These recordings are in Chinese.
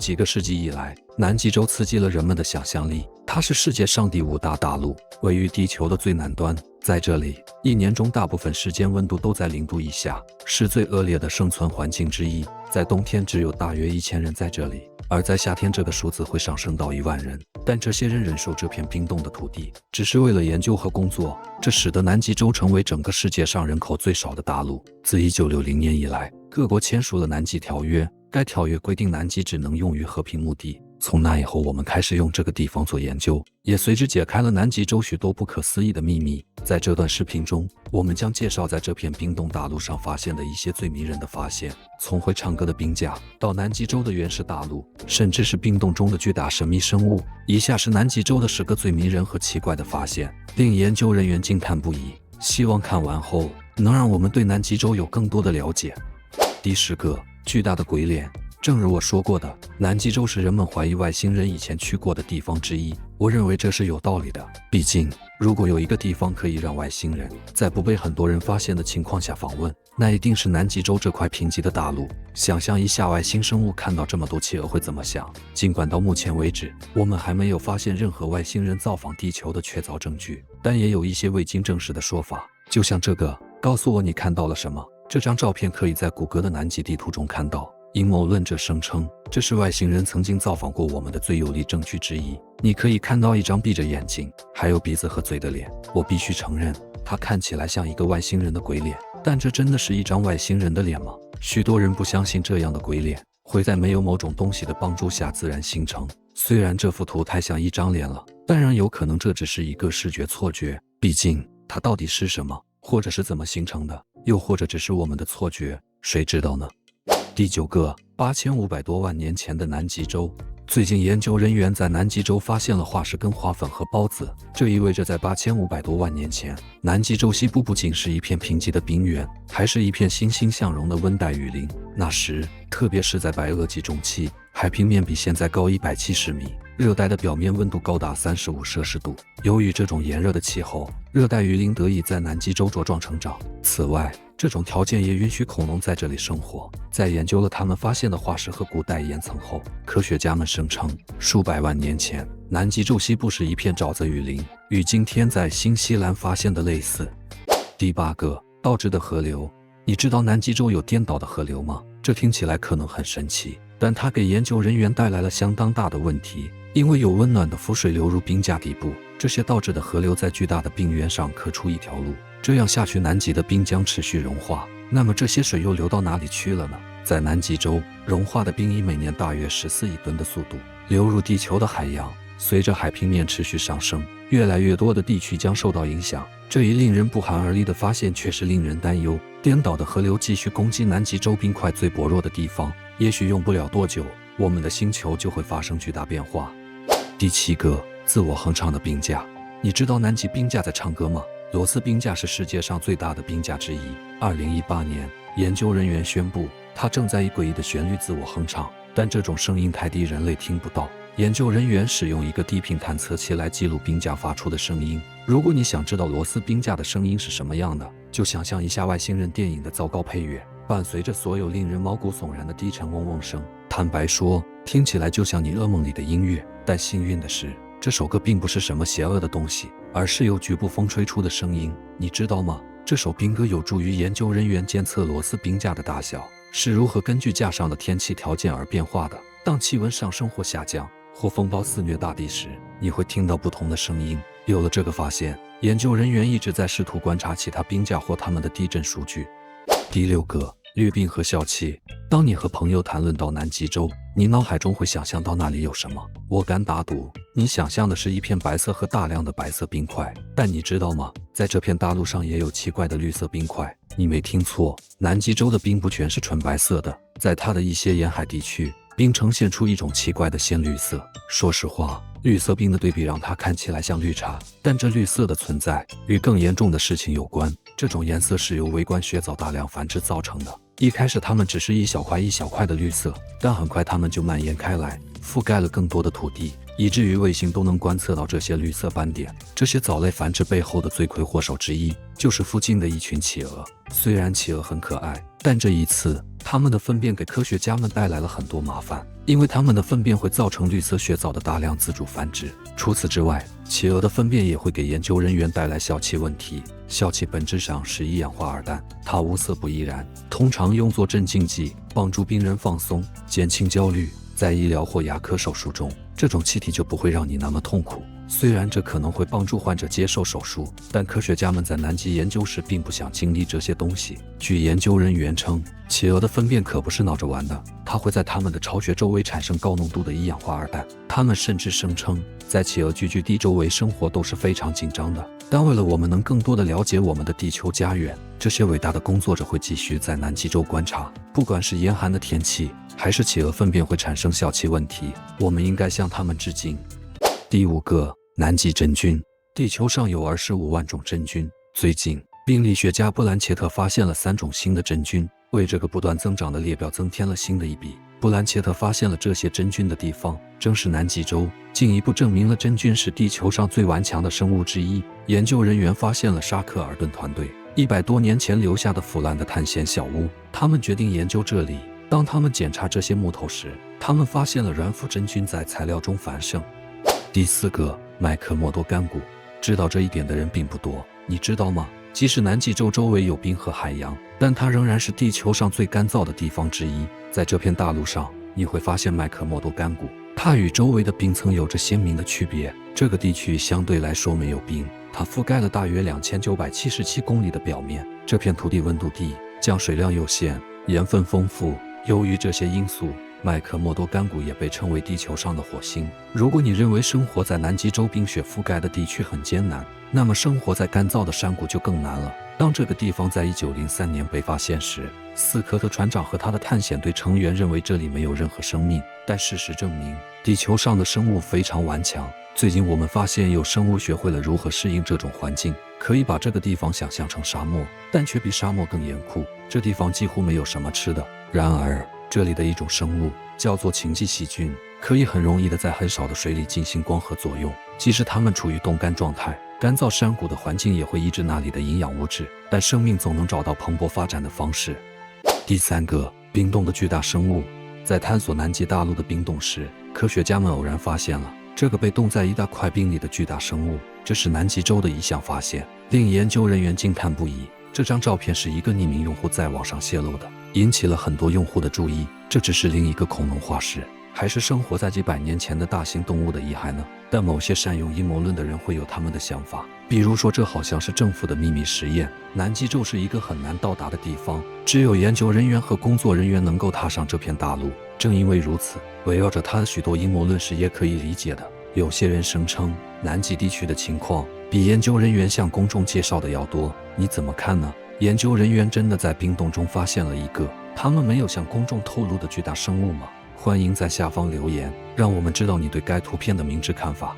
几个世纪以来，南极洲刺激了人们的想象力。它是世界上第5大大陆，位于地球的最南端。在这里，一年中大部分时间温度都在0度以下，是最恶劣的生存环境之一。在冬天，只有大约1000人在这里，而在夏天，这个数字会上升到1万人。但这些人忍受这片冰冻的土地，只是为了研究和工作。这使得南极洲成为整个世界上人口最少的大陆。自1960年以来，各国签署了南极条约，该条约规定南极只能用于和平目的。从那以后，我们开始用这个地方做研究，也随之解开了南极洲许多不可思议的秘密。在这段视频中，我们将介绍在这片冰冻大陆上发现的一些最迷人的发现，从会唱歌的冰架到南极洲的原始大陆，甚至是冰冻中的巨大神秘生物。以下是南极洲的10个最迷人和奇怪的发现，令研究人员惊叹不已。希望看完后能让我们对南极洲有更多的了解。第10个，巨大的鬼脸。正如我说过的，南极洲是人们怀疑外星人以前去过的地方之一。我认为这是有道理的，毕竟如果有一个地方可以让外星人在不被很多人发现的情况下访问，那一定是南极洲这块贫瘠的大陆。想象一下，外星生物看到这么多企鹅会怎么想？尽管到目前为止，我们还没有发现任何外星人造访地球的确凿证据，但也有一些未经证实的说法，就像这个，告诉我你看到了什么。这张照片可以在谷歌的南极地图中看到。阴谋论者声称，这是外星人曾经造访过我们的最有力证据之一。你可以看到一张闭着眼睛，还有鼻子和嘴的脸。我必须承认，它看起来像一个外星人的鬼脸，但这真的是一张外星人的脸吗？许多人不相信这样的鬼脸会在没有某种东西的帮助下自然形成。虽然这幅图太像一张脸了，当然有可能这只是一个视觉错觉。毕竟，它到底是什么，或者是怎么形成的，又或者只是我们的错觉，谁知道呢？第9个，8500多万年前的南极洲。最近研究人员在南极洲发现了化石跟花粉和孢子，这意味着在8500多万年前，南极洲西部不仅是一片贫瘠的冰原，还是一片欣欣向荣的温带雨林。那时，特别是在白垩纪中期，海平面比现在高170米，热带的表面温度高达35摄氏度。由于这种炎热的气候，热带雨林得以在南极洲茁壮成长。此外，这种条件也允许恐龙在这里生活。在研究了他们发现的化石和古代岩层后，科学家们声称，数百万年前，南极洲西部是一片沼泽雨林，与今天在新西兰发现的类似。第8个，倒置的河流。你知道南极洲有颠倒的河流吗？这听起来可能很神奇，但它给研究人员带来了相当大的问题。因为有温暖的浮水流入冰架底部，这些倒置的河流在巨大的冰原上刻出一条路，这样下去，南极的冰将持续融化。那么这些水又流到哪里去了呢？在南极洲，融化的冰以每年大约14亿吨的速度流入地球的海洋。随着海平面持续上升，越来越多的地区将受到影响。这一令人不寒而栗的发现却是令人担忧。颠倒的河流继续攻击南极洲冰块最薄弱的地方，也许用不了多久，我们的星球就会发生巨大变化。第7个，自我哼唱的冰架。你知道南极冰架在唱歌吗？罗斯冰架是世界上最大的冰架之一。2018年，研究人员宣布，它正在以诡异的旋律自我哼唱，但这种声音太低，人类听不到。研究人员使用一个低频探测器来记录冰架发出的声音。如果你想知道罗斯冰架的声音是什么样的，就想象一下外星人电影的糟糕配乐，伴随着所有令人毛骨悚然的低沉嗡嗡声。坦白说，听起来就像你噩梦里的音乐。但幸运的是，这首歌并不是什么邪恶的东西，而是由局部风吹出的声音。你知道吗？这首冰歌有助于研究人员监测罗斯冰架的大小是如何根据架上的天气条件而变化的。当气温上升或下降，或风暴肆虐大地时，你会听到不同的声音。有了这个发现，研究人员一直在试图观察其他冰架或它们的地震数据。第6个，掠病和笑气。当你和朋友谈论到南极洲，你脑海中会想象到那里有什么？我敢打赌，你想象的是一片白色和大量的白色冰块。但你知道吗？在这片大陆上也有奇怪的绿色冰块。你没听错，南极洲的冰不全是纯白色的，在它的一些沿海地区，冰呈现出一种奇怪的鲜绿色。说实话，绿色冰的对比让它看起来像绿茶，但这绿色的存在与更严重的事情有关。这种颜色是由微观雪藻大量繁殖造成的。一开始它们只是一小块一小块的绿色，但很快它们就蔓延开来，覆盖了更多的土地，以至于卫星都能观测到这些绿色斑点。这些藻类繁殖背后的罪魁祸首之一，就是附近的一群企鹅。虽然企鹅很可爱，但这一次它们的粪便给科学家们带来了很多麻烦，因为它们的粪便会造成绿色血藻的大量自主繁殖。除此之外，企鹅的粪便也会给研究人员带来笑气问题。笑气本质上是一氧化二氮，它无色不易燃，通常用作镇静剂，帮助病人放松，减轻焦虑。在医疗或牙科手术中，这种气体就不会让你那么痛苦。虽然这可能会帮助患者接受手术，但科学家们在南极研究时并不想经历这些东西。据研究人员称，企鹅的粪便可不是闹着玩的，它会在它们的巢穴周围产生高浓度的一氧化二氮。他们甚至声称，在企鹅聚居地周围生活都是非常紧张的。但为了我们能更多地了解我们的地球家园，这些伟大的工作者会继续在南极洲观察。不管是严寒的天气，还是企鹅粪便会产生笑气问题，我们应该向他们致敬。第5个，南极真菌。地球上有25万种真菌，最近病理学家布兰切特发现了3种新的真菌，为这个不断增长的列表增添了新的一笔。布兰切特发现了这些真菌的地方正是南极洲，进一步证明了真菌是地球上最顽强的生物之一。研究人员发现了沙克尔顿团队100多年前留下的腐烂的探险小屋，他们决定研究这里。当他们检查这些木头时，他们发现了软腐真菌在材料中繁盛。第4个，麦克默多干谷。知道这一点的人并不多，你知道吗？即使南极洲周围有冰和海洋，但它仍然是地球上最干燥的地方之一。在这片大陆上，你会发现麦克默多干谷，它与周围的冰层有着鲜明的区别。这个地区相对来说没有冰，它覆盖了大约2977公里的表面。这片土地温度低，降水量有限，盐分丰富。由于这些因素，麦克默多干谷也被称为地球上的火星。如果你认为生活在南极洲冰雪覆盖的地区很艰难，那么生活在干燥的山谷就更难了。当这个地方在1903年被发现时，斯科特船长和他的探险队成员认为这里没有任何生命，但事实证明，地球上的生物非常顽强。最近我们发现有生物学会了如何适应这种环境，可以把这个地方想象成沙漠，但却比沙漠更严酷。这地方几乎没有什么吃的。然而，这里的一种生物叫做氰基细菌，可以很容易的在很少的水里进行光合作用。即使它们处于冻干状态，干燥山谷的环境也会抑制那里的营养物质，但生命总能找到蓬勃发展的方式。第3个，冰冻的巨大生物。在探索南极大陆的冰洞时，科学家们偶然发现了这个被冻在一大块冰里的巨大生物，这是南极洲的一项发现，令研究人员惊叹不已。这张照片是一个匿名用户在网上泄露的，引起了很多用户的注意。这只是另一个恐龙化石，还是生活在几百年前的大型动物的遗骸呢？但某些善用阴谋论的人会有他们的想法，比如说这好像是政府的秘密实验。南极洲是一个很难到达的地方，只有研究人员和工作人员能够踏上这片大陆。正因为如此，围绕着它的许多阴谋论是也可以理解的。有些人声称南极地区的情况比研究人员向公众介绍的要多，你怎么看呢？研究人员真的在冰洞中发现了一个他们没有向公众透露的巨大生物吗？欢迎在下方留言，让我们知道你对该图片的明智看法。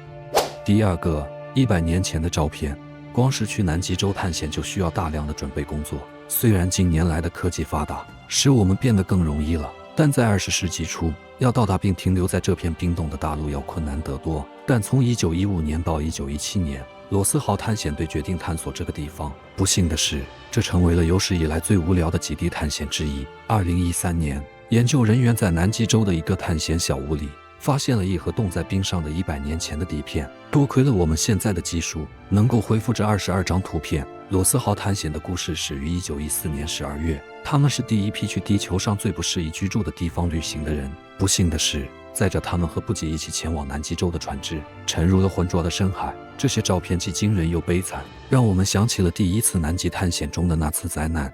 第2个，100年前的照片。光是去南极洲探险就需要大量的准备工作。虽然近年来的科技发达，使我们变得更容易了，但在20世纪初，要到达并停留在这片冰冻的大陆要困难得多。但从1915年到1917年，罗斯号探险队决定探索这个地方。不幸的是，这成为了有史以来最无聊的极地探险之一。2013年，研究人员在南极洲的一个探险小屋里发现了一盒冻在冰上的100年前的底片。多亏了我们现在的技术，能够恢复这22张图片。罗斯号探险的故事始于1914年12月，他们是第一批去地球上最不适宜居住的地方旅行的人。不幸的是，载着他们和布吉一起前往南极洲的船只沉入了浑浊的深海。这些照片既惊人又悲惨，让我们想起了第1次南极探险中的那次灾难。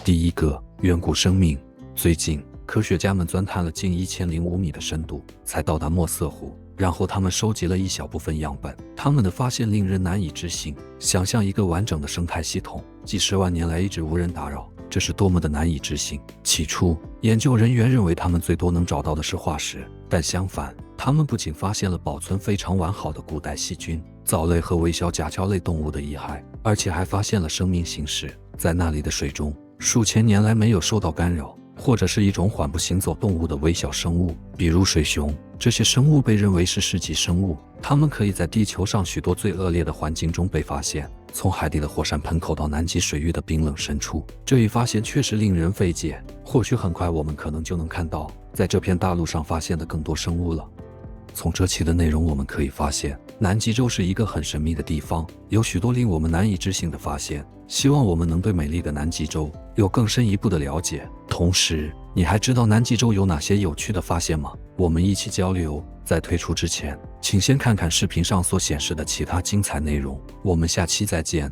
第1个，远古生命。最近，科学家们钻探了近1005米的深度，才到达墨色湖。然后他们收集了一小部分样本，他们的发现令人难以置信。想象一个完整的生态系统，几十万年来一直无人打扰，这是多么的难以置信。起初，研究人员认为他们最多能找到的是化石，但相反，他们不仅发现了保存非常完好的古代细菌、藻类和微小甲壳类动物的遗骸，而且还发现了生命形式。在那里的水中，数千年来没有受到干扰，或者是一种缓步行走动物的微小生物，比如水熊。这些生物被认为是世纪生物，它们可以在地球上许多最恶劣的环境中被发现，从海底的火山喷口到南极水域的冰冷深处。这一发现确实令人费解。或许很快我们可能就能看到在这片大陆上发现的更多生物了。从这期的内容我们可以发现，南极洲是一个很神秘的地方，有许多令我们难以置信的发现。希望我们能对美丽的南极洲有更深一步的了解。同时，你还知道南极洲有哪些有趣的发现吗？我们一起交流。在退出之前，请先看看视频上所显示的其他精彩内容。我们下期再见。